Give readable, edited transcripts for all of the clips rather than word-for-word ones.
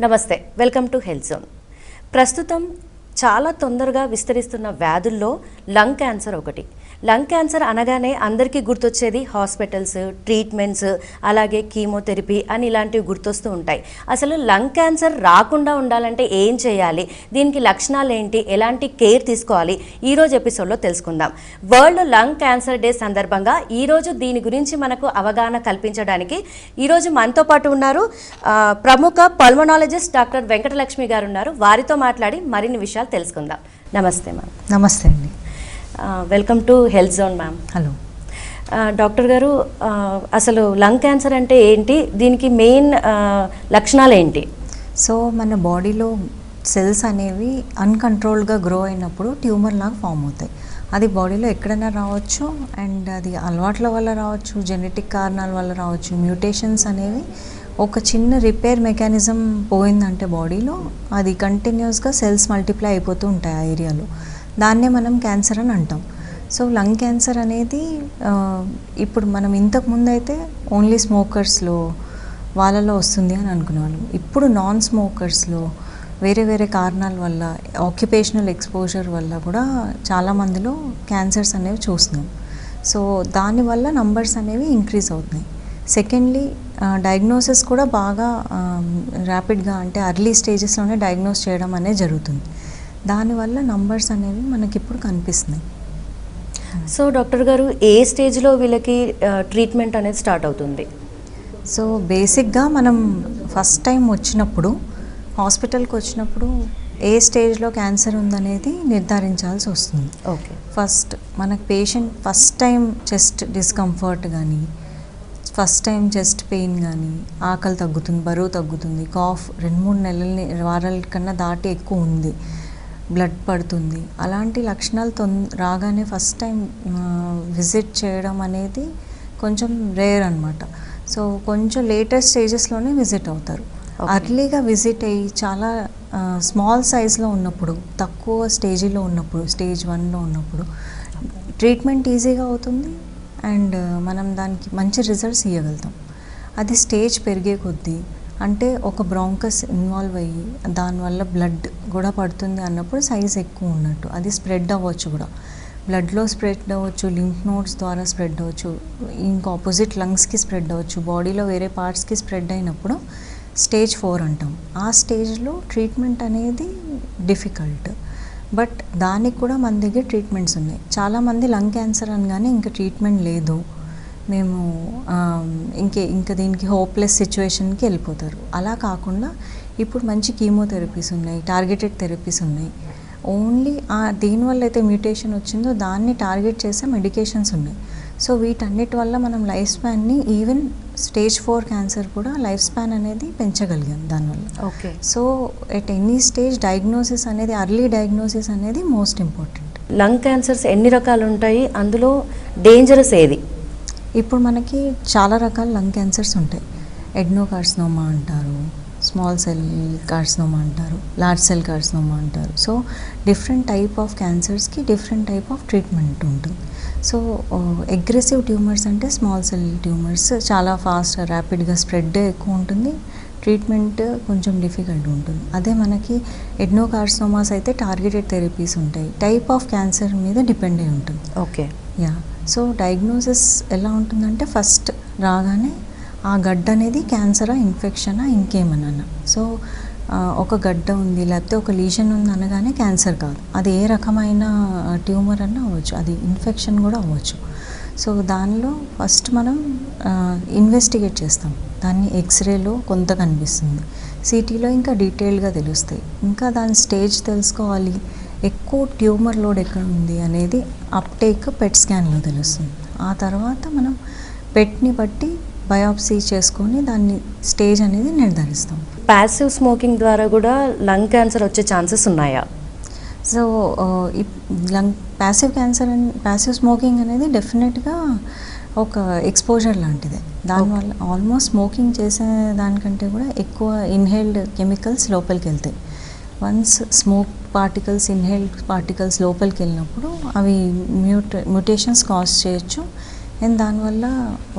నమస్తే, welcome to health zone. ప్రస్తుతం చాలా తొందరగా విస్తరిస్తున్న వ్యాధుల్లో లంగ్ క్యాన్సర్ ఒకటి. లంగ్ క్యాన్సర్ అనగానే అందరికీ గుర్తొచ్చేది హాస్పిటల్స్, ట్రీట్మెంట్స్, అలాగే కీమోథెరపీ అని ఇలాంటివి గుర్తొస్తూ ఉంటాయి. అసలు లంగ్ క్యాన్సర్ రాకుండా ఉండాలంటే ఏం చేయాలి, దీనికి లక్షణాలు ఏంటి, ఎలాంటి కేర్ తీసుకోవాలి, ఈరోజు ఎపిసోడ్లో తెలుసుకుందాం. వరల్డ్ లంగ్ క్యాన్సర్ డే సందర్భంగా ఈరోజు దీని గురించి మనకు అవగాహన కల్పించడానికి ఈరోజు మనతో పాటు ఉన్నారు ప్రముఖ పల్మనాలజిస్ట్ డాక్టర్ వెంకటలక్ష్మి గారు ఉన్నారు. వారితో మాట్లాడి మరిన్ని విషయాలు తెలుసుకుందాం. నమస్తే మ్యామ్. నమస్తే అండి. Welcome to health zone ma'am. Hello doctor గారు, అసలు లంగ్ క్యాన్సర్ అంటే ఏంటి, దీనికి మెయిన్ లక్షణాలు ఏంటి? సో మన బాడీలో సెల్స్ అనేవి అన్కంట్రోల్డ్గా గ్రో అయినప్పుడు ట్యూమర్ లాగా ఫామ్ అవుతాయి. అది బాడీలో ఎక్కడైనా రావచ్చు, అండ్ అది అలవాట్ల వల్ల రావచ్చు, జెనెటిక్ కారణాల వల్ల రావచ్చు. మ్యూటేషన్స్ అనేవి ఒక చిన్న రిపేర్ మెకానిజం పోయిందంటే బాడీలో అది కంటిన్యూస్గా సెల్స్ మల్టిప్లై అయిపోతూ ఉంటాయి ఆ ఏరియాలో. దాన్నే మనం క్యాన్సర్ అని అంటాం. సో లంగ్ క్యాన్సర్ అనేది ఇప్పుడు మనం ఇంతకుముందు అయితే ఓన్లీ స్మోకర్స్లో వాళ్ళలో వస్తుంది అని అనుకునేవాళ్ళం. ఇప్పుడు నాన్ స్మోకర్స్లో వేరే వేరే కారణాల వల్ల, ఆక్యుపేషనల్ ఎక్స్పోజర్ వల్ల కూడా చాలామందిలో క్యాన్సర్స్ అనేవి చూస్తున్నాం. సో దానివల్ల నంబర్స్ అనేవి ఇంక్రీజ్ అవుతున్నాయి. సెకండ్లీ డయాగ్నోసిస్ కూడా బాగా ర్యాపిడ్గా, అంటే అర్లీ స్టేజెస్లోనే డయాగ్నోస్ చేయడం అనేది జరుగుతుంది. దానివల్ల నంబర్స్ అనేవి మనకి ఇప్పుడు కనిపిస్తున్నాయి. సో డాక్టర్ గారు, ఏ స్టేజ్లో వీళ్ళకి ట్రీట్మెంట్ అనేది స్టార్ట్ అవుతుంది? సో బేసిక్గా మనం ఫస్ట్ టైం వచ్చినప్పుడు, హాస్పిటల్కి వచ్చినప్పుడు ఏ స్టేజ్లో క్యాన్సర్ ఉందనేది నిర్ధారించాల్సి వస్తుంది. ఓకే. ఫస్ట్ మనకు patient first time chest discomfort కానీ, ఫస్ట్ టైం చెస్ట్ పెయిన్ కానీ, ఆకలి తగ్గుతుంది, బరువు తగ్గుతుంది, కాఫ్ 2-3 వారాల కన్నా దాటి ఎక్కువ ఉంది, బ్లడ్ పడుతుంది, అలాంటి లక్షణాలు రాగానే ఫస్ట్ టైం విజిట్ చేయడం అనేది కొంచెం రేర్ అనమాట. సో కొంచెం లేటర్ స్టేజెస్లోనే విజిట్ అవుతారు. అర్లీగా విజిట్ అయ్యి చాలా స్మాల్ సైజ్లో ఉన్నప్పుడు, తక్కువ స్టేజ్లో ఉన్నప్పుడు, స్టేజ్ 1లో ఉన్నప్పుడు ట్రీట్మెంట్ ఈజీగా అవుతుంది, అండ్ మనం దానికి మంచి రిజల్ట్స్ ఇవ్వగలుగుతాం. అది స్టేజ్ పెరిగే కొద్దీ, అంటే ఒక బ్రాంకస్ ఇన్వాల్వ్ అయ్యి దానివల్ల బ్లడ్ కూడా పడుతుంది అన్నప్పుడు సైజ్ ఎక్కువ ఉన్నట్టు, అది స్ప్రెడ్ అవ్వచ్చు కూడా, బ్లడ్లో స్ప్రెడ్ అవ్వచ్చు, లింఫ్ నోడ్స్ ద్వారా స్ప్రెడ్ అవ్వచ్చు, ఇంకా ఆపోజిట్ లంగ్స్కి స్ప్రెడ్ అవ్వచ్చు, బాడీలో వేరే పార్ట్స్కి స్ప్రెడ్ అయినప్పుడు స్టేజ్ 4 అంటాం. ఆ స్టేజ్లో ట్రీట్మెంట్ అనేది డిఫికల్ట్, బట్ దానికి కూడా మన దగ్గర ట్రీట్మెంట్స్ ఉన్నాయి. చాలామంది లంగ్ క్యాన్సర్ అనగానే ఇంకా ట్రీట్మెంట్ లేదు, మేము ఇంకా దీనికి హోప్లెస్ సిచ్యువేషన్కి వెళ్ళిపోతారు. అలా కాకుండా ఇప్పుడు మంచి కీమోథెరపీస్ ఉన్నాయి, టార్గెటెడ్ థెరపీస్ ఉన్నాయి. ఓన్లీ దేనివల్ల అయితే మ్యూటేషన్ వచ్చిందో దాన్ని టార్గెట్ చేసే మెడికేషన్స్ ఉన్నాయి. సో వీటన్నిటి వల్ల మనం లైఫ్ స్పాన్ని, ఈవెన్ స్టేజ్ 4 క్యాన్సర్ కూడా లైఫ్ స్పాన్ అనేది పెంచగలిగాం దానివల్ల. Okay. So at any stage diagnosis అనేది, అర్లీ డయాగ్నోసిస్ అనేది మోస్ట్ ఇంపార్టెంట్. లంగ్ క్యాన్సర్స్ ఎన్ని రకాలు ఉంటాయి, అందులో డేంజరస్ ఏది? ఇప్పుడు మనకి చాలా రకాల లంగ్ క్యాన్సర్స్ ఉంటాయి. ఎడ్నోకార్సినోమా అంటారు, స్మాల్ సెల్ కార్సినోమా అంటారు, లార్జ్ సెల్ కార్సినోమా అంటారు. సో డిఫరెంట్ టైప్ ఆఫ్ క్యాన్సర్స్కి డిఫరెంట్ టైప్ ఆఫ్ ట్రీట్మెంట్ ఉంటుంది. సో అగ్రెసివ్ ట్యూమర్స్ అంటే స్మాల్ సెల్ ట్యూమర్స్ చాలా ఫాస్ట్, ర్యాపిడ్గా స్ప్రెడ్ ఎక్కువ ఉంటుంది, ట్రీట్మెంట్ కొంచెం డిఫికల్ట్ ఉంటుంది. అదే మనకి ఎడ్నోకార్సినోమాస్ అయితే టార్గెటెడ్ థెరపీస్ ఉంటాయి, టైప్ ఆఫ్ క్యాన్సర్ మీద డిపెండ్ అయి ఉంటుంది. ఓకే. యా. సో డయాగ్నోసిస్ ఎలా ఉంటుందంటే, ఫస్ట్ రాగానే ఆ గడ్డ అనేది క్యాన్సరా, ఇన్ఫెక్షనా, ఇంకేమన్నా. సో ఒక గడ్డ ఉంది లేకపోతే ఒక లీషన్ ఉంది అనగానే క్యాన్సర్ కాదు, అది ఏ రకమైన ట్యూమర్ అన్నా అవ్వచ్చు, అది ఇన్ఫెక్షన్ కూడా అవ్వచ్చు. సో దానిలో ఫస్ట్ మనం ఇన్వెస్టిగేట్ చేస్తాం, దాన్ని ఎక్స్రేలో కొంత కనిపిస్తుంది, సిటీలో ఇంకా డీటెయిల్గా తెలుస్తాయి. ఇంకా దాని స్టేజ్ తెలుసుకోవాలి, ఎక్కువ ట్యూమర్ లోడ్ ఎక్కడ ఉంది అనేది అప్టేక్ పెట్ స్కాన్లో తెలుస్తుంది. ఆ తర్వాత మనం పెట్ని బట్టి బయాప్సీ చేసుకొని దాన్ని స్టేజ్ అనేది నిర్ధారిస్తాం. ప్యాసివ్ స్మోకింగ్ ద్వారా కూడా లంగ్ క్యాన్సర్ వచ్చే ఛాన్సెస్ ఉన్నాయా? సో ప్యాసివ్ స్మోకింగ్ అనేది డెఫినెట్గా ఒక ఎక్స్పోజర్ లాంటిదే. దానివల్ల ఆల్మోస్ట్ స్మోకింగ్ చేసే దానికంటే కూడా ఎక్కువ ఇన్హేల్డ్ కెమికల్స్ లోపలికి వెళ్తాయి. Once smoke particles, inhaled particles లోపలికి వెళ్ళినప్పుడు అవి మ్యూటేషన్స్ కాజ్ చేయొచ్చు, అండ్ దానివల్ల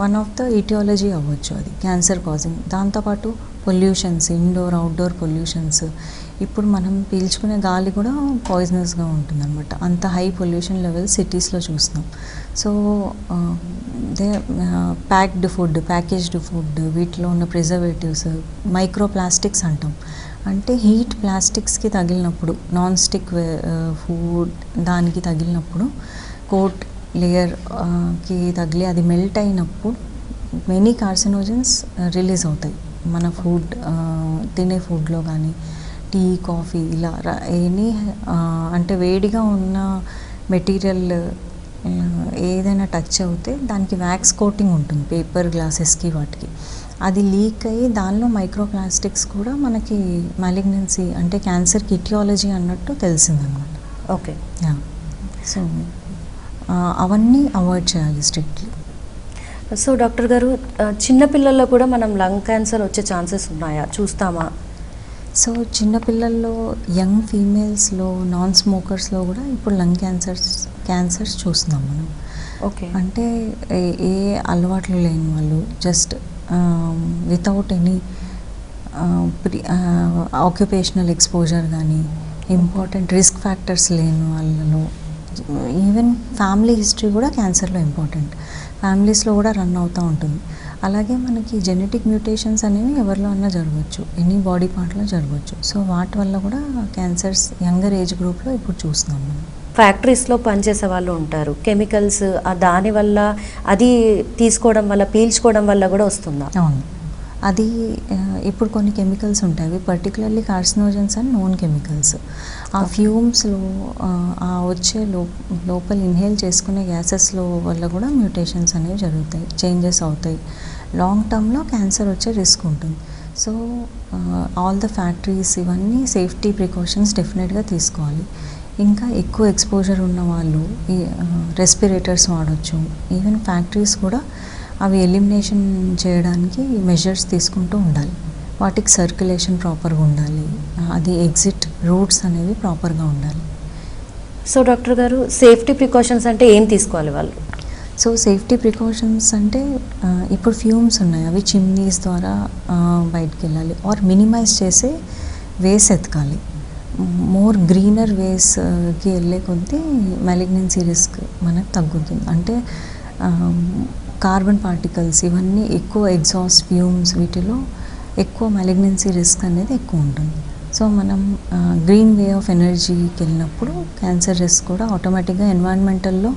వన్ ఆఫ్ ద ఇటియాలజీ అవ్వచ్చు, అది క్యాన్సర్ కాజింగ్. దాంతోపాటు పొల్యూషన్స్, ఇండోర్ అవుట్డోర్ పొల్యూషన్స్, ఇప్పుడు మనం పీల్చుకునే గాలి కూడా పాయిజనస్గా ఉంటుందన్నమాట. అంత హై పొల్యూషన్ లెవెల్స్ సిటీస్లో చూస్తున్నాం. సో ప్యాకేజ్డ్ ఫుడ్, వీటిలో ఉన్న ప్రిజర్వేటివ్స్, మైక్రో ప్లాస్టిక్స్ అంటాం. అంటే హీట్ ప్లాస్టిక్స్కి తగిలినప్పుడు, నాన్ స్టిక్ ఫుడ్ దానికి తగిలినప్పుడు, కోట్ లేయర్కి తగిలి అది మెల్ట్ అయినప్పుడు మెనీ కార్సినోజన్స్ రిలీజ్ అవుతాయి మన ఫుడ్, తినే ఫుడ్లో కానీ, టీ, కాఫీ ఇలా ఎనీ అంటే వేడిగా ఉన్న మెటీరియల్ ఏదైనా టచ్ అవుతే దానికి వ్యాక్స్ కోటింగ్ ఉంటుంది పేపర్ గ్లాసెస్కి వాటికి. అది లీక్ అయ్యి దానిలో మైక్రో ప్లాస్టిక్స్ కూడా మనకి మాలిగ్నెన్సీ అంటే క్యాన్సర్కి ఇటియాలజీ అన్నట్టు తెలిసిందనమాట. ఓకే. సో అవన్నీ అవాయిడ్ చేయాలి స్ట్రిక్ట్లీ. సో డాక్టర్ గారు, చిన్నపిల్లల్లో కూడా మనం లంగ్ క్యాన్సర్ వచ్చే ఛాన్సెస్ ఉన్నాయా, చూస్తామా? సో చిన్నపిల్లల్లో, యంగ్ ఫీమేల్స్లో, నాన్ స్మోకర్స్లో కూడా ఇప్పుడు లంగ్ క్యాన్సర్స్ చూస్తున్నాం మనం. ఓకే. అంటే ఏ అలవాట్లు లేని వాళ్ళు, just without any occupational exposure కానీ, ఇంపార్టెంట్ రిస్క్ ఫ్యాక్టర్స్ లేని వాళ్ళలో, ఈవెన్ ఫ్యామిలీ హిస్టరీ కూడా క్యాన్సర్లో ఇంపార్టెంట్. ఫ్యామిలీస్లో కూడా రన్ అవుతూ ఉంటుంది. అలాగే మనకి జెనెటిక్ మ్యూటేషన్స్ అనేవి ఎవరిలో అన్నా జరగవచ్చు, ఎనీ బాడీ పార్ట్లో జరగవచ్చు. సో వాటి వల్ల కూడా క్యాన్సర్స్ యంగర్ ఏజ్ గ్రూప్లో ఇప్పుడు చూస్తున్నాం మనం. ఫ్యాక్టరీస్లో పనిచేసే వాళ్ళు ఉంటారు, కెమికల్స్ దానివల్ల, అది తీసుకోవడం వల్ల, పీల్చుకోవడం వల్ల కూడా వస్తుందా? అవును, అది ఇప్పుడు కొన్ని కెమికల్స్ ఉంటాయి, అవి particularly carcinogens and known chemicals. ఆ ఫ్యూమ్స్లో వచ్చే లోపల ఇన్హేల్ చేసుకునే గ్యాసెస్లో వల్ల కూడా మ్యూటేషన్స్ అనేవి జరుగుతాయి, చేంజెస్ అవుతాయి. లాంగ్ టర్మ్లో క్యాన్సర్ వచ్చే రిస్క్ ఉంటుంది. సో ఆల్ ద ఫ్యాక్టరీస్ ఇవన్నీ సేఫ్టీ ప్రికాషన్స్ డెఫినెట్గా తీసుకోవాలి. ఇంకా ఎక్కువ ఎక్స్పోజర్ ఉన్న వాళ్ళు ఈ రెస్పిరేటర్స్ వాడచ్చు. ఈవెన్ ఫ్యాక్టరీస్ కూడా అవి ఎలిమినేషన్ చేయడానికి మెజర్స్ తీసుకుంటూ ఉండాలి. వాటికి సర్క్యులేషన్ ప్రాపర్గా ఉండాలి, అది ఎగ్జిట్ రూట్స్ అనేవి ప్రాపర్గా ఉండాలి. సో డాక్టర్ గారు, సేఫ్టీ ప్రికాషన్స్ అంటే ఏం తీసుకోవాలి వాళ్ళు? సో సేఫ్టీ ప్రికాషన్స్ అంటే ఇప్పుడు ఫ్యూమ్స్ ఉన్నాయి, అవి చిమ్నీస్ ద్వారా బయటికి వెళ్ళాలి, ఆర్ మినిమైజ్ చేసే వేస్ ఎతకాలి. మోర్ గ్రీనర్ వేస్కి వెళ్ళే కొద్దీ మాలిగ్నెన్సీ రిస్క్ మనకు తగ్గుతుంది. అంటే కార్బన్ పార్టికల్స్ ఇవన్నీ ఎక్కువ, ఎగ్జాస్ట్ ఫ్యూమ్స్, వీటిలో ఎక్కువ మాలిగ్నెన్సీ రిస్క్ అనేది ఎక్కువ ఉంటుంది. సో మనం గ్రీన్ వే ఆఫ్ ఎనర్జీకి వెళ్ళినప్పుడు క్యాన్సర్ రిస్క్ కూడా ఆటోమేటిక్గా ఎన్వైరన్మెంటల్లో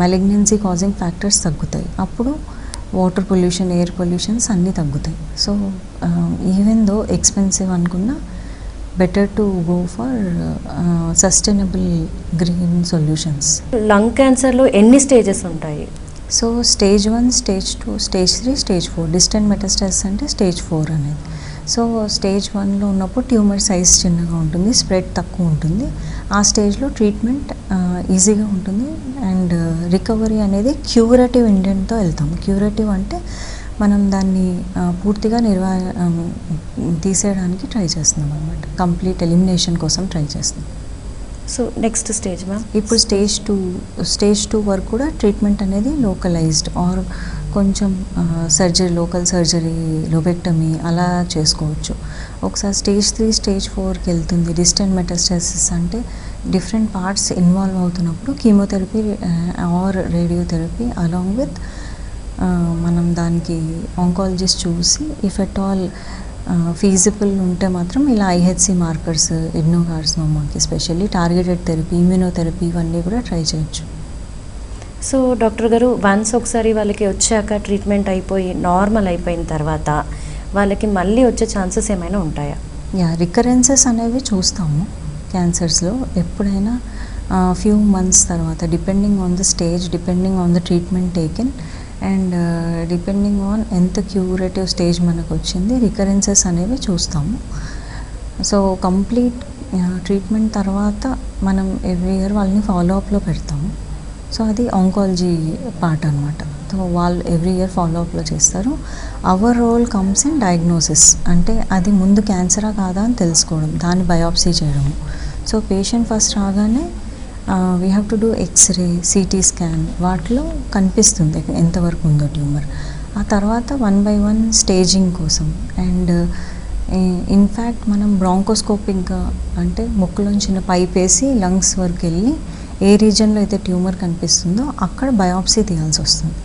మాలిగ్నెన్సీ కాజింగ్ ఫ్యాక్టర్స్ తగ్గుతాయి. అప్పుడు వాటర్ పొల్యూషన్, ఎయిర్ పొల్యూషన్స్ అన్నీ తగ్గుతాయి. సో ఈవెన్ దో ఎక్స్పెన్సివ్ అనుకున్నా better to go for sustainable green solutions. Lung క్యాన్సర్లో ఎన్ని స్టేజెస్ ఉంటాయి? So stage 1, stage 2, stage 3, stage 4. Distant metastasis అంటే స్టేజ్ 4 అనేది. సో స్టేజ్ 1లో ఉన్నప్పుడు ట్యూమర్ సైజ్ చిన్నగా ఉంటుంది, స్ప్రెడ్ తక్కువ ఉంటుంది. ఆ స్టేజ్లో ట్రీట్మెంట్ ఈజీగా ఉంటుంది అండ్ రికవరీ అనేది క్యూరేటివ్ ఇంటెంట్తో వెళ్తాం. క్యూరేటివ్ అంటే మనం దాన్ని పూర్తిగా తీసేయడానికి ట్రై చేస్తున్నాం అనమాట, కంప్లీట్ ఎలిమినేషన్ కోసం ట్రై చేస్తున్నాం. So next stage ma'am? ఇప్పుడు స్టేజ్ 2 వరకు కూడా ట్రీట్మెంట్ అనేది లోకలైజ్డ్ ఆర్ కొంచెం సర్జరీ, లోకల్ సర్జరీ, లోబెక్టమీ అలా చేసుకోవచ్చు. ఒకసారి స్టేజ్ 3, స్టేజ్ 4కి వెళ్తుంది. డిస్టెంట్ మెటాస్టాసిస్ అంటే డిఫరెంట్ పార్ట్స్ ఇన్వాల్వ్ అవుతున్నప్పుడు chemotherapy are radiotherapy along with మనం దానికి ఆంకాలజిస్ట్ చూసి ఇఫ్ ఎట్ ఆల్ ఫీజిబుల్ ఉంటే మాత్రం ఇలా ఐహెచ్సి మార్కర్స్, ఎడ్నోకార్సినోమాకి స్పెషల్లీ టార్గెటెడ్ థెరపీ, ఇమ్యూనోథెరపీ ఇవన్నీ కూడా ట్రై చేయొచ్చు. సో డాక్టర్ గారు, వన్స్ ఒకసారి వాళ్ళకి వచ్చాక ట్రీట్మెంట్ అయిపోయి నార్మల్ అయిపోయిన తర్వాత వాళ్ళకి మళ్ళీ వచ్చే ఛాన్సెస్ ఏమైనా ఉంటాయా? రికరెన్సెస్ అనేవి చూస్తాము క్యాన్సర్స్లో ఎప్పుడైనా ఫ్యూ మంత్స్ తర్వాత, depending on the stage, depending on the treatment taken and depending on ఎంత క్యూరేటివ్ స్టేజ్ మనకు వచ్చింది, రికరెన్సెస్ అనేవి చూస్తాము. సో కంప్లీట్ ట్రీట్మెంట్ తర్వాత మనం ఎవ్రీ ఇయర్ వాళ్ళని ఫాలోఅప్లో పెడతాము. సో అది ఆంకాలజీ పార్ట్ అనమాట. సో వాళ్ళు ఎవ్రీ ఇయర్ ఫాలోఅప్లో చేస్తారు. Our role comes in diagnosis, అంటే అది ముందు క్యాన్సరా కాదా అని తెలుసుకోవడం, దాన్ని బయాప్సీ చేయడము. సో పేషెంట్ ఫస్ట్ రాగానే we have to do x-ray, CT scan, వాటిలో కనిపిస్తుంది ఎంతవరకు ఉందో ట్యూమర్. ఆ తర్వాత 1 by 1 స్టేజింగ్ కోసం. అండ్ ఇన్ఫ్యాక్ట్ మనం బ్రాంకోస్కోపిక్గా అంటే ముక్కులోంచి చిన్న పైప్ వేసి లంగ్స్ వరకు వెళ్ళి ఏ రీజన్లో అయితే ట్యూమర్ కనిపిస్తుందో అక్కడ బయాప్సీ తీయాల్సి వస్తుంది.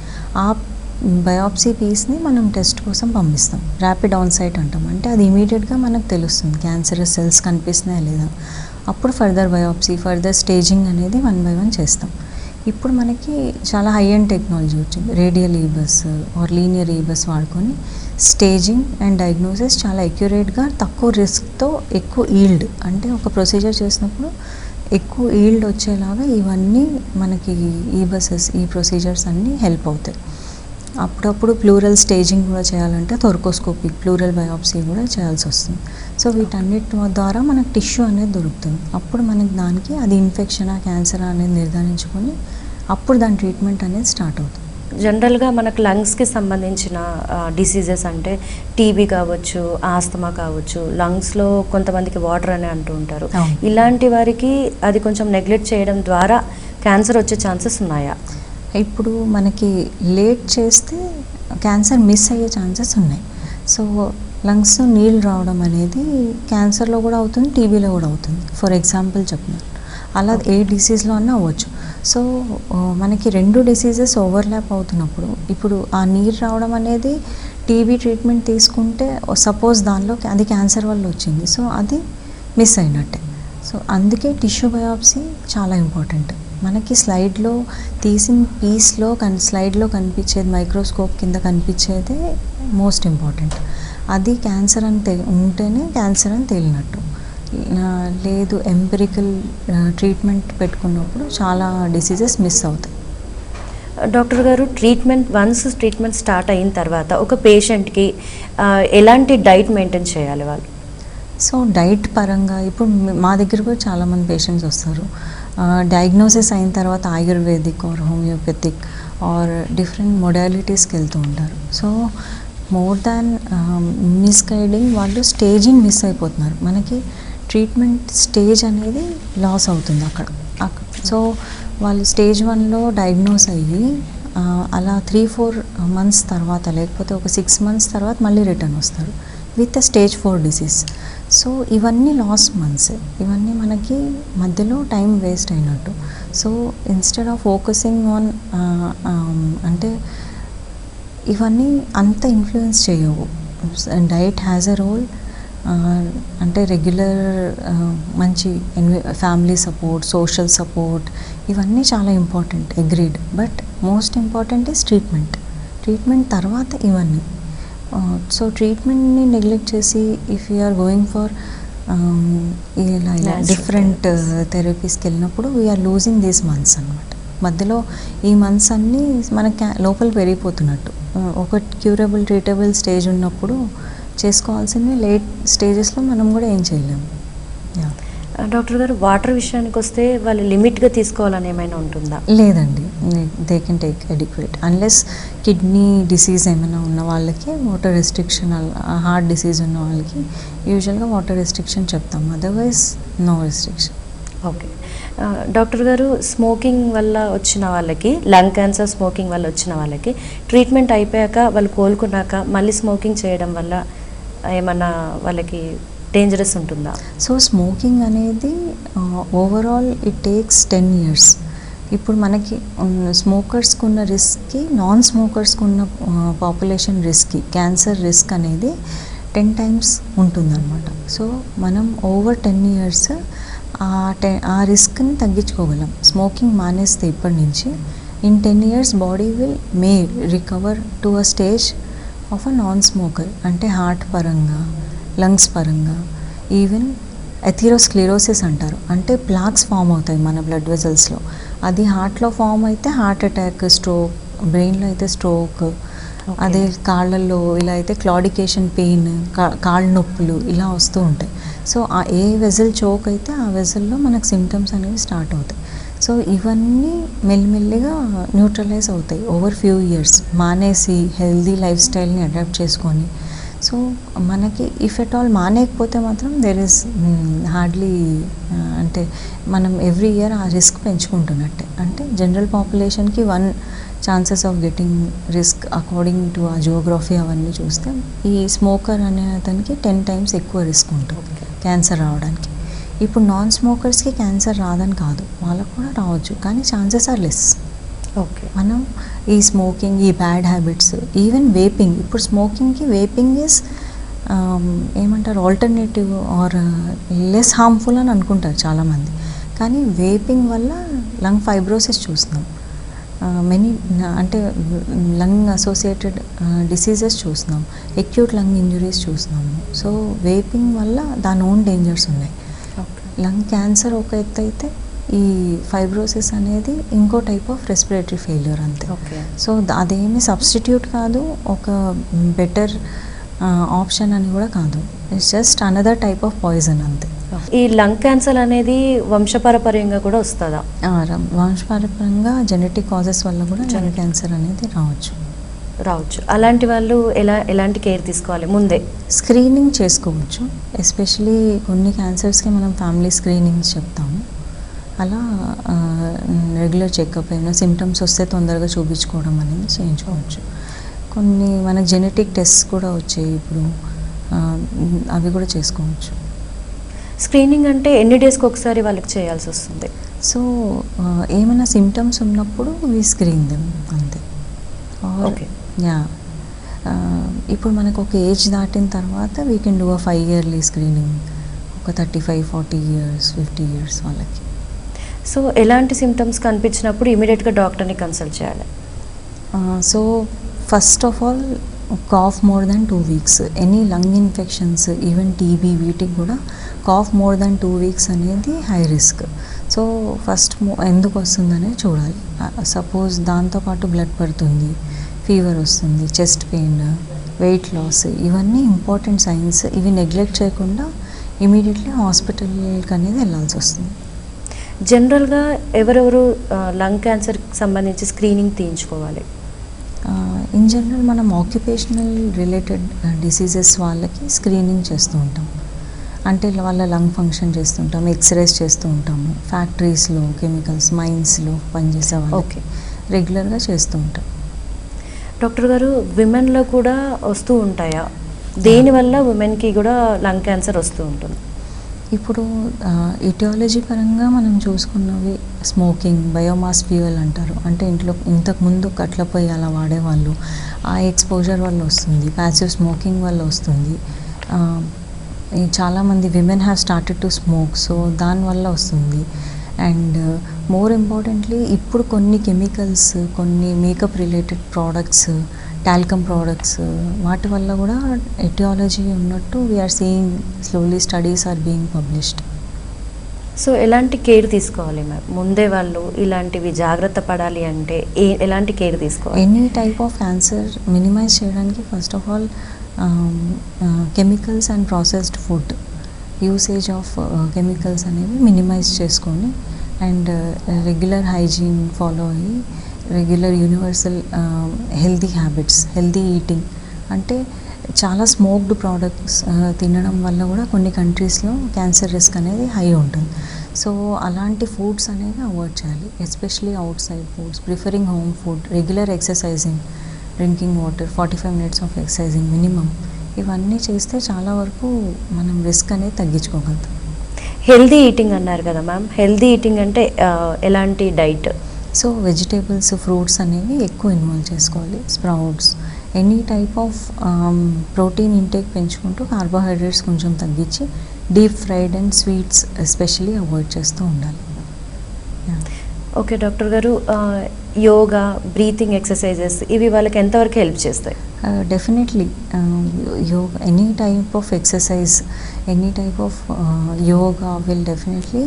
ఆ బయాప్సీ పీస్ని మనం టెస్ట్ కోసం పంపిస్తాం. ర్యాపిడ్ ఆన్సైట్ అంటాం. అంటే అది ఇమీడియట్గా మనకు తెలుస్తుంది క్యాన్సరస్ సెల్స్ కనిపిస్తున్నాయా లేదా. అప్పుడు ఫర్దర్ బయాప్సీ, ఫర్దర్ స్టేజింగ్ అనేది 1 by 1 చేస్తాం. ఇప్పుడు మనకి చాలా హై అండ్ టెక్నాలజీ వచ్చింది. Radial EBUS or linear EBUS వాడుకొని స్టేజింగ్ అండ్ డయాగ్నోసిస్ చాలా అక్యురేట్గా తక్కువ రిస్క్తో ఎక్కువ ఈల్డ్, అంటే ఒక ప్రొసీజర్ చేసినప్పుడు ఎక్కువ ఈల్డ్ వచ్చేలాగా ఇవన్నీ మనకి ఈబసెస్, ఈ ప్రొసీజర్స్ అన్నీ హెల్ప్ అవుతాయి. అప్పుడప్పుడు ప్లూరల్ స్టేజింగ్ కూడా చేయాలంటే థొరకోస్కోపిక్ ప్లూరల్ బయాప్సీ కూడా చేయాల్సి వస్తుంది. సో వీటన్నిటి ద్వారా మనకు టిష్యూ అనేది దొరుకుతుంది. అప్పుడు మనకి దానికి అది ఇన్ఫెక్షనా క్యాన్సరా అనేది నిర్ధారించుకొని అప్పుడు దాని ట్రీట్మెంట్ అనేది స్టార్ట్ అవుతుంది. జనరల్గా మనకు లంగ్స్కి సంబంధించిన డిసీజెస్ అంటే టీబీ కావచ్చు, ఆస్తమా కావచ్చు, లంగ్స్లో కొంతమందికి వాటర్ అని అంటూ ఉంటారు. ఇలాంటి వారికి అది కొంచెం నెగ్లెక్ట్ చేయడం ద్వారా క్యాన్సర్ వచ్చే ఛాన్సెస్ ఉన్నాయా? ఇప్పుడు మనకి లేట్ చేస్తే క్యాన్సర్ మిస్ అయ్యే ఛాన్సెస్ ఉన్నాయి. సో లంగ్స్ నీళ్ళు రావడం అనేది క్యాన్సర్లో కూడా అవుతుంది, టీబీలో కూడా అవుతుంది. ఫర్ ఎగ్జాంపుల్ చెప్తున్నాను, అలా ఏ డిసీజ్లో అన్నా అవ్వచ్చు. సో మనకి 2 డిసీజెస్ ఓవర్లాప్ అవుతున్నప్పుడు ఇప్పుడు ఆ నీరు రావడం అనేది టీబీ ట్రీట్మెంట్ తీసుకుంటే సపోజ్ దానిలో అది క్యాన్సర్ వల్ల వచ్చింది, సో అది మిస్ అయినట్టే. సో అందుకే టిష్యూ బయాప్సీ చాలా ఇంపార్టెంట్. మనకి స్లైడ్లో తీసిన పీస్లో స్లైడ్లో కనిపించేది మైక్రోస్కోప్ కింద కనిపించేదే మోస్ట్ ఇంపార్టెంట్. అది క్యాన్సర్ అని ఉంటేనే క్యాన్సర్ అని తేలినట్టు. లేదు ఎంపిరికల్ ట్రీట్మెంట్ పెట్టుకున్నప్పుడు చాలా డిసీజెస్ మిస్ అవుతాయి. డాక్టర్ గారు, వన్స్ ట్రీట్మెంట్ స్టార్ట్ అయిన తర్వాత ఒక పేషెంట్కి ఎలాంటి డైట్ మెయింటైన్ చేయాలి వాళ్ళు? సో డైట్ పరంగా ఇప్పుడు మా దగ్గర కూడా చాలామంది పేషెంట్స్ వస్తారు. డయాగ్నోసిస్ అయిన తర్వాత Ayurvedic or homeopathic or different మొడాలిటీస్కి వెళ్తూ ఉంటారు. సో మోర్ దాన్ మిస్గైడింగ్, వాళ్ళు స్టేజింగ్ మిస్ అయిపోతున్నారు. మనకి ట్రీట్మెంట్ స్టేజ్ అనేది లాస్ అవుతుంది అక్కడ. సో వాళ్ళు స్టేజ్ 1లో డయాగ్నోస్ అయ్యి అలా 3-4 months తర్వాత లేకపోతే ఒక 6 months తర్వాత మళ్ళీ రిటర్న్ వస్తారు విత్ స్టేజ్ 4 డిసీజ్. సో ఇవన్నీ లాస్ట్ మంత్స్, ఇవన్నీ మనకి మధ్యలో టైం వేస్ట్ అయినట్టు. So instead of focusing on అంటే ఇవన్నీ అంత ఇన్ఫ్లుయెన్స్ చేయవు. Diet has a role. అంటే రెగ్యులర్ మంచి ఫ్యామిలీ సపోర్ట్, సోషల్ సపోర్ట్, ఇవన్నీ చాలా important, agreed. But most important is treatment తర్వాత ఇవన్నీ. సో ట్రీట్మెంట్ని నెగ్లెక్ట్ చేసి ఇఫ్ యూఆర్ గోయింగ్ ఫర్ ఇలా డిఫరెంట్ థెరపీస్కి వెళ్ళినప్పుడు వీఆర్ లూజింగ్ దీస్ మంత్స్ అనమాట. మధ్యలో ఈ మంత్స్ అన్నీ మనకి లోపల పెరిగిపోతున్నట్టు. ఒక క్యూరబుల్ ట్రీటబుల్ స్టేజ్ ఉన్నప్పుడు చేసుకోవాల్సింది లేట్ స్టేజెస్లో మనం కూడా ఏం చేయలేము. డాక్టర్ గారు, వాటర్ విషయానికి వస్తే వాళ్ళు లిమిట్గా తీసుకోవాలని ఏమైనా ఉంటుందా? లేదండి, they can take adequate. Unless kidney disease ఏమైనా ఉన్న వాళ్ళకి వాటర్ రెస్ట్రిక్షన్, హార్ట్ డిసీజ్ ఉన్న వాళ్ళకి యూజువల్గా వాటర్ రెస్ట్రిక్షన్ చెప్తాం, otherwise no restriction. Okay doctor గారు, స్మోకింగ్ వల్ల వచ్చిన వాళ్ళకి, లంగ్ క్యాన్సర్ స్మోకింగ్ వల్ల వచ్చిన వాళ్ళకి ట్రీట్మెంట్ అయిపోయాక వాళ్ళు కోలుకున్నాక మళ్ళీ స్మోకింగ్ చేయడం వల్ల ఏమన్నా వాళ్ళకి డేంజరస్ ఉంటుందా? సో స్మోకింగ్ అనేది ఓవరాల్ ఇట్ టేక్స్ 10 years. ఇప్పుడు మనకి స్మోకర్స్కి ఉన్న రిస్క్కి నాన్ స్మోకర్స్కి ఉన్న పాపులేషన్ రిస్క్కి క్యాన్సర్ రిస్క్ అనేది 10 times ఉంటుందన్నమాట. సో మనం ఓవర్ 10 years ఆ రిస్క్ని తగ్గించుకోగలం. స్మోకింగ్ మానేస్తే ఇప్పటి నుంచి in 10 years body May recover to a stage of a non smoker. అంటే హార్ట్ పరంగా, లంగ్స్ పరంగా, ఈవెన్ ఎథిరోస్క్లెరోసిస్ అంటారు, అంటే ప్లాక్స్ ఫామ్ అవుతాయి మన బ్లడ్ వెజల్స్లో. అది హార్ట్లో ఫామ్ అయితే హార్ట్ అటాక్, స్ట్రోక్, బ్రెయిన్లో అయితే స్ట్రోక్, అదే కాళ్ళల్లో ఇలా అయితే క్లాడికేషన్ పెయిన్, కాళ్ళ నొప్పులు ఇలా వస్తూ ఉంటాయి. సో ఏ వెజల్ చోక్ అయితే ఆ వెజల్లో మనకు సిమ్టమ్స్ అనేవి స్టార్ట్ అవుతాయి. సో ఇవన్నీ మెల్లిమెల్లిగా న్యూట్రలైజ్ అవుతాయి ఓవర్ ఫ్యూ ఇయర్స్. మానేసి హెల్దీ లైఫ్ స్టైల్ని అడాప్ట్ చేసుకొని సో మనకి ఇఫ్ ఎట్ ఆల్ మానేయకపోతే మాత్రం దెర్ ఇస్ హార్డ్లీ అంటే మనం ఎవ్రీ ఇయర్ ఆ రిస్క్ పెంచుకుంటున్నట్టే. అంటే జనరల్ పాపులేషన్కి 1 chances of getting risk according to ఆ జియోగ్రఫీ అవన్నీ చూస్తే ఈ స్మోకర్ అనే అతనికి 10 times ఎక్కువ రిస్క్ ఉంటుంది క్యాన్సర్ రావడానికి. ఇప్పుడు నాన్ స్మోకర్స్కి క్యాన్సర్ రాదని కాదు, వాళ్ళకు కూడా రావచ్చు, కానీ ఛాన్సెస్ ఆర్ లెస్. ఓకే. మనం ఈ స్మోకింగ్, ఈ బ్యాడ్ హ్యాబిట్స్, ఈవెన్ వేపింగ్, ఇప్పుడు స్మోకింగ్కి వేపింగ్ ఈజ్ ఏమంటారు ఆల్టర్నేటివ్ ఆర్ లెస్ హార్మ్ఫుల్ అని అనుకుంటారు చాలామంది. కానీ వేపింగ్ వల్ల లంగ్ ఫైబ్రోసిస్ చూస్తున్నాం, మెనీ అంటే లంగ్ అసోసియేటెడ్ డిసీజెస్ చూస్తున్నాం, ఎక్యూట్ లంగ్ ఇంజురీస్ చూస్తున్నాము. సో వేపింగ్ వల్ల దాని ఓన్ డేంజర్స్ ఉన్నాయి. లంగ్ క్యాన్సర్ ఒక ఎత్తు అయితే ఈ ఫైబ్రోసిస్ అనేది ఇంకో టైప్ ఆఫ్ రెస్పిరేటరీ ఫెయిల్యూర్ అంతే. సో అదేమి సబ్స్టిట్యూట్ కాదు, ఒక బెటర్ ఆప్షన్ అని కూడా కాదు, it's just another type of poison అంతే. ఈ లంగ్ క్యాన్సర్ అనేది వంశపారపర్యంగా కూడా వస్తుందా? వంశపారపర్యంగా జెనెటిక్ కాజెస్ వల్ల కూడా లంగ్ క్యాన్సర్ అనేది రావచ్చు. అలాంటి వాళ్ళు ఎలాంటి కేర్ తీసుకోవాలి? ముందే స్క్రీనింగ్ చేసుకోవచ్చు. ఎస్పెషలీ కొన్ని క్యాన్సర్స్కి మనం ఫ్యామిలీ స్క్రీనింగ్స్ చెప్తాము. అలా రెగ్యులర్ చెకప్ అయినా సిమ్టమ్స్ వస్తే తొందరగా చూపించుకోవడం అనేది చేయించుకోవచ్చు. కొన్ని మనకు జెనెటిక్ టెస్ట్ కూడా వచ్చాయి ఇప్పుడు, అవి కూడా చేసుకోవచ్చు. స్క్రీనింగ్ అంటే ఎన్ని డేస్కి ఒకసారి వాళ్ళకి చేయాల్సి వస్తుంది? సో ఏమైనా సిమ్టమ్స్ ఉన్నప్పుడు వీ స్క్రీన్ దెమ్ అంతే. ఓకే. యా, ఇప్పుడు మనకు ఒక ఏజ్ దాటిన తర్వాత we can do 5 yearly screening, ఒక 35, 40 years, 50 years వాళ్ళకి. సో ఎలాంటి సిమ్టమ్స్ కనిపించినప్పుడు ఇమీడియట్గా డాక్టర్ని కన్సల్ట్ చేయాలి? So first of all cough more than 2 weeks, any lung infections, even TB, వీటికి కూడా కాఫ్ మోర్ దాన్ 2 weeks అనేది హై రిస్క్. సో ఫస్ట్ ఎందుకు వస్తుందనే చూడాలి. సపోజ్ దాంతోపాటు బ్లడ్ పడుతుంది, ఫీవర్ వస్తుంది, చెస్ట్ పెయిన్, వెయిట్ లాస్, ఇవన్నీ ఇంపార్టెంట్ సైన్స్. ఇవి నెగ్లెక్ట్ చేయకుండా ఇమీడియట్లీ హాస్పిటల్కి అనేది వెళ్ళాల్సి వస్తుంది. జనరల్గా ఎవరెవరు లంగ్ క్యాన్సర్కి సంబంధించి స్క్రీనింగ్ తీయించుకోవాలి? ఇన్ జనరల్ మనం ఆక్యుపేషనల్ రిలేటెడ్ డిసీజెస్ వాళ్ళకి స్క్రీనింగ్ చేస్తూ ఉంటాం. అంటే వాళ్ళ లంగ్ ఫంక్షన్ చేస్తుంటాం, ఎక్స్రేస్ చేస్తూ ఉంటాము, ఫ్యాక్టరీస్లో, కెమికల్స్, మైన్స్లో పనిచేసే వాళ్ళకి రెగ్యులర్గా చేస్తూ ఉంటాం. డాక్టర్ గారు, విమెన్లో కూడా వస్తూ ఉంటాయా? దేనివల్ల ఉమెన్కి కూడా లంగ్ క్యాన్సర్ వస్తూ ఉంటుంది? ఇప్పుడు ఇటియాలజీ పరంగా మనం చూసుకున్నవి స్మోకింగ్, బయోమాస్ ఫ్యూయల్ అంటారు. అంటే ఇంట్లో ఇంతకుముందు కట్ల పొయ్యి అలా వాడేవాళ్ళు, ఆ ఎక్స్పోజర్ వల్ల వస్తుంది. ప్యాసివ్ స్మోకింగ్ వల్ల వస్తుంది. చాలామంది women have started to smoke, so దానివల్ల వస్తుంది. అండ్ మోర్ ఇంపార్టెంట్లీ ఇప్పుడు కొన్ని కెమికల్స్, కొన్ని makeup related products, talcum products, వాటి వల్ల కూడా ఎటియాలజీ ఉన్నట్టు we're seeing slowly studies are being published. So ఎలాంటి కేర్ తీసుకోవాలి మ్యామ్? ముందే వాళ్ళు ఇలాంటివి జాగ్రత్త పడాలి అంటే ఎలాంటి కేర్ తీసుకోవాలి? Any type of cancer minimize చేయడానికి first of all chemicals and processed food usage of chemicals అనేవి మినిమైజ్ చేసుకొని అండ్ రెగ్యులర్ హైజీన్ ఫాలో అయ్యి regular universal healthy habits, healthy eating. అంటే చాలా స్మోక్డ్ ప్రోడక్ట్స్ తినడం వల్ల కూడా కొన్ని కంట్రీస్లో క్యాన్సర్ రిస్క్ అనేది హై ఉంటుంది. సో అలాంటి ఫుడ్స్ అనేవి అవాయిడ్ చేయాలి, especially out side foods, preferring home food, regular exercising, drinking water, 45 minutes of exercising minimum. ఇవన్నీ చేస్తే చాలా వరకు మనం రిస్క్ అనేది తగ్గించుకోగలుగుతాం. హెల్దీ ఈటింగ్ అన్నారు కదా మ్యామ్, హెల్దీ ఈటింగ్ అంటే ఎలాంటి డైట్? సో వెజిటేబుల్స్, ఫ్రూట్స్ అనేవి ఎక్కువ ఇన్వాల్వ్ చేసుకోవాలి, sprouts, any type of protein intake పెంచుకుంటూ కార్బోహైడ్రేట్స్ కొంచెం తగ్గించి deep fried and sweets especially avoid చేస్తూ ఉండాలి. ఓకే డాక్టర్ గారు, యోగా, బ్రీతింగ్ ఎక్సర్సైజెస్ ఇవి వాళ్ళకి ఎంతవరకు హెల్ప్ చేస్తాయి? Definitely yoga, any type of exercise, any type of yoga will definitely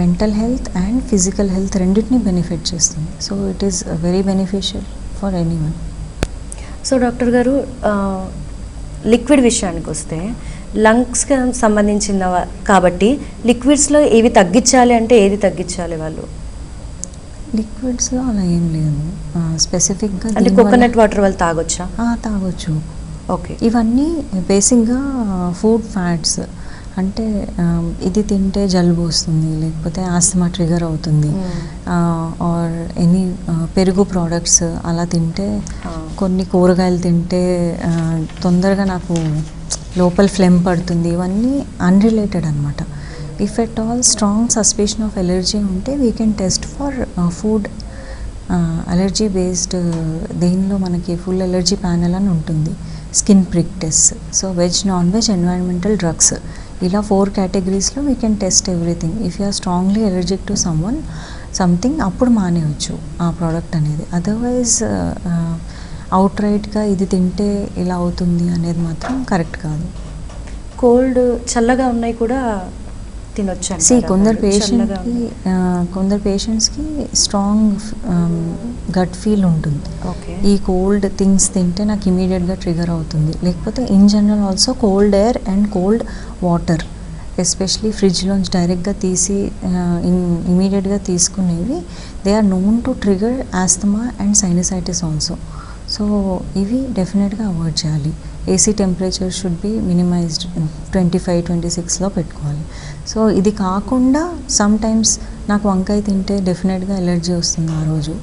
mental health and physical health రెండింటినీ బెనిఫిట్ చేస్తుంది. So it is very beneficial for anyone. So doctor గారు, లిక్విడ్ విషయానికి వస్తే లంగ్స్కి సంబంధించిన కాబట్టి లిక్విడ్స్లో ఏవి తగ్గించాలి అంటే ఏది తగ్గించాలి వాళ్ళు? లిక్విడ్స్లో అలా ఏం లేదు స్పెసిఫిక్గా. అంటే కోకోనట్ వాటర్ వాళ్ళు తాగొచ్చా? తాగొచ్చు. ఓకే. ఇవన్నీ బేసిక్గా ఫుడ్ ఫ్యాట్స్. అంటే ఇది తింటే జలుబు వస్తుంది, లేకపోతే ఆస్తమా ట్రిగర్ అవుతుంది, ఆర్ ఎనీ పెరుగు ప్రోడక్ట్స్ అలా తింటే, కొన్ని కూరగాయలు తింటే తొందరగా నాకు లోపల ఫ్లెమ్ పడుతుంది, ఇవన్నీ అన్రిలేటెడ్ అనమాట. If at all strong suspicion of allergy ఉంటే we can test for food allergy based. దేనిలో మనకి ఫుల్ ఎలర్జీ ప్యానెల్ అని ఉంటుంది, skin prick test. So veg, non veg, environmental, drugs, ఇలా 4 కేటగిరీస్లో we can test everything. If you are strongly allergic to something అప్పుడు మానేయచ్చు ఆ ప్రోడక్ట్ అనేది. అదర్వైజ్ అవుట్ రైట్గా ఇది తింటే ఇలా అవుతుంది అనేది మాత్రం కరెక్ట్ కాదు. కోల్డ్ చల్లగా ఉన్నాయి కూడా తినొచ్చు. కొందరు పేషెంట్స్కి స్ట్రాంగ్ గట్ ఫీల్ ఉంటుంది. ఈ కోల్డ్ థింగ్స్ తింటే నాకు ఇమీడియట్గా ట్రిగర్ అవుతుంది. లేకపోతే in general also cold air and cold water, especially ఫ్రిడ్జ్లోంచి డైరెక్ట్గా తీసి ఇమీడియట్గా తీసుకునేవి, they are known to trigger asthma and sinusitis also. So ఇవి డెఫినెట్గా అవాయిడ్ చేయాలి. AC temperature should be minimised 25-26లో పెట్టుకోవాలి. సో ఇది కాకుండా సమ్ టైమ్స్ నాకు వంకాయ తింటే డెఫినెట్గా ఎలర్జీ వస్తుంది ఆ రోజు,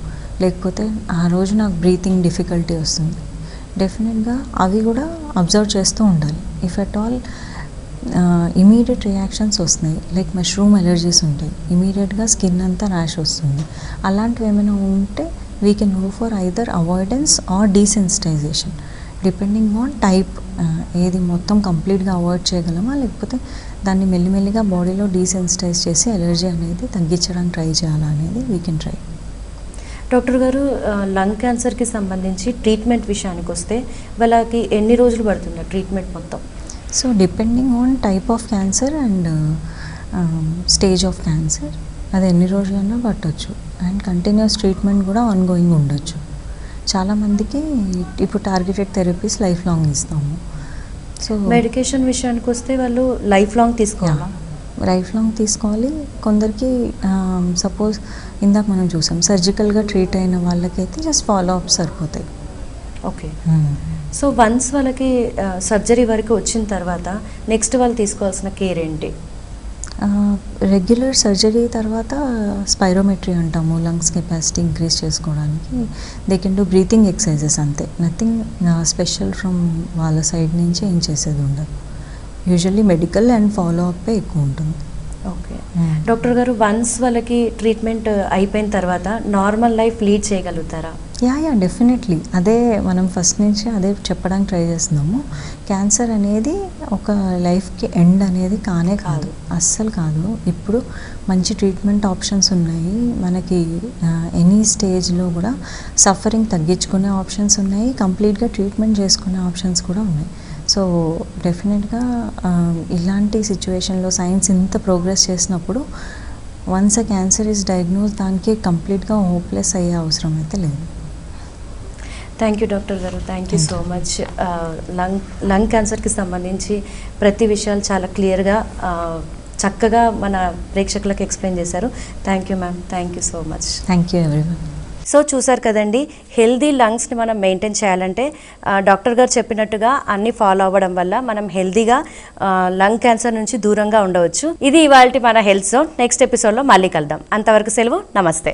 లేకపోతే ఆ రోజు నాకు బ్రీతింగ్ డిఫికల్టీ వస్తుంది. డెఫినెట్గా అవి కూడా అబ్జర్వ్ చేస్తూ ఉండాలి. If at all immediate reactions వస్తున్నాయి, లైక్ మష్రూమ్ ఎలర్జీస్ ఉంటాయి, ఇమీడియట్గా స్కిన్ అంతా ర్యాష్ వస్తుంది, అలాంటివి ఏమైనా ఉంటే we can go for either avoidance or desensitisation, depending on type. ఏది మొత్తం కంప్లీట్గా అవాయిడ్ చేయగలమా, లేకపోతే దాన్ని మెల్లిమెల్లిగా బాడీలో డీసెన్సిటైజ్ చేసి ఎలర్జీ అనేది తగ్గించడానికి ట్రై చేయాలా అనేది వీ కెన్ ట్రై. డాక్టర్ గారు, లంగ్ క్యాన్సర్కి సంబంధించి ట్రీట్మెంట్ విషయానికి వస్తే వాళ్ళకి ఎన్ని రోజులు పడుతుంది ట్రీట్మెంట్ మొత్తం? So depending on type of cancer and stage of cancer అది ఎన్ని రోజులైనా పట్టవచ్చు. అండ్ కంటిన్యూస్ ట్రీట్మెంట్ కూడా ఆన్గోయింగ్ ఉండొచ్చు. చాలామందికి ఇప్పుడు టార్గెటెడ్ థెరపీస్ లైఫ్ లాంగ్ ఇస్తాము. సో మెడికేషన్ విషయానికి వస్తే వాళ్ళు లైఫ్ లాంగ్ తీసుకోవాలి. లైఫ్ లాంగ్ తీసుకోవాలి. కొందరికి సపోజ్ ఇందాక మనం చూసాం సర్జికల్గా ట్రీట్ అయిన వాళ్ళకైతే జస్ట్ ఫాలో అప్ సరిపోతాయి. ఓకే. సో వన్స్ వాళ్ళకి సర్జరీ వరకు వచ్చిన తర్వాత నెక్స్ట్ వాళ్ళు తీసుకోవాల్సిన కేర్ ఏంటి? రెగ్యులర్ సర్జరీ తర్వాత స్పైరోమెట్రీ అంటాము, లంగ్స్ కెపాసిటీ ఇంక్రీజ్ చేసుకోవడానికి. They can do breathing exercises, అంతే. నథింగ్ స్పెషల్ ఫ్రమ్ వాళ్ళ సైడ్ నుంచి ఏం చేసేది ఉండదు. Usually medical and follow up ఎక్కువ ఉంటుంది. ఓకే. డాక్టర్ గారు, వన్స్ వాళ్ళకి ట్రీట్మెంట్ అయిపోయిన తర్వాత నార్మల్ లైఫ్ లీడ్ చేయగలుగుతారా? Yeah definitely. అదే మనం ఫస్ట్ నుంచి అదే చెప్పడానికి ట్రై చేస్తున్నాము. క్యాన్సర్ అనేది ఒక లైఫ్కి ఎండ్ అనేది కానే కాదు, అస్సలు కాదు. ఇప్పుడు మంచి ట్రీట్మెంట్ ఆప్షన్స్ ఉన్నాయి మనకి. ఎనీ స్టేజ్లో కూడా సఫరింగ్ తగ్గించుకునే ఆప్షన్స్ ఉన్నాయి, కంప్లీట్గా ట్రీట్మెంట్ చేసుకునే ఆప్షన్స్ కూడా ఉన్నాయి. సో డెఫినెట్గా ఇలాంటి సిచ్యువేషన్లో సైన్స్ ఇంత ప్రోగ్రెస్ చేసినప్పుడు once a cancer is diagnose, దానికి కంప్లీట్గా హోప్లెస్ అయ్యే అవసరం అయితే లేదు. థ్యాంక్ యూ డాక్టర్ గారు, thank you so much. Lung క్యాన్సర్కి సంబంధించి ప్రతి విషయాలు చాలా క్లియర్గా చక్కగా మన ప్రేక్షకులకు ఎక్స్ప్లెయిన్ చేశారు. Thank you ma'am, thank you so much. Thank you everyone. So చూసారు కదండి, హెల్దీ లంగ్స్ని మనం మెయింటైన్ చేయాలంటే డాక్టర్ గారు చెప్పినట్టుగా అన్ని ఫాలో అవ్వడం వల్ల మనం హెల్దీగా లంగ్ క్యాన్సర్ నుంచి దూరంగా ఉండవచ్చు. ఇది ఇవాల్టి మన హెల్త్ జోన్. నెక్స్ట్ ఎపిసోడ్లో మళ్ళీ కలుద్దాం. అంతవరకు సెలవు, నమస్తే.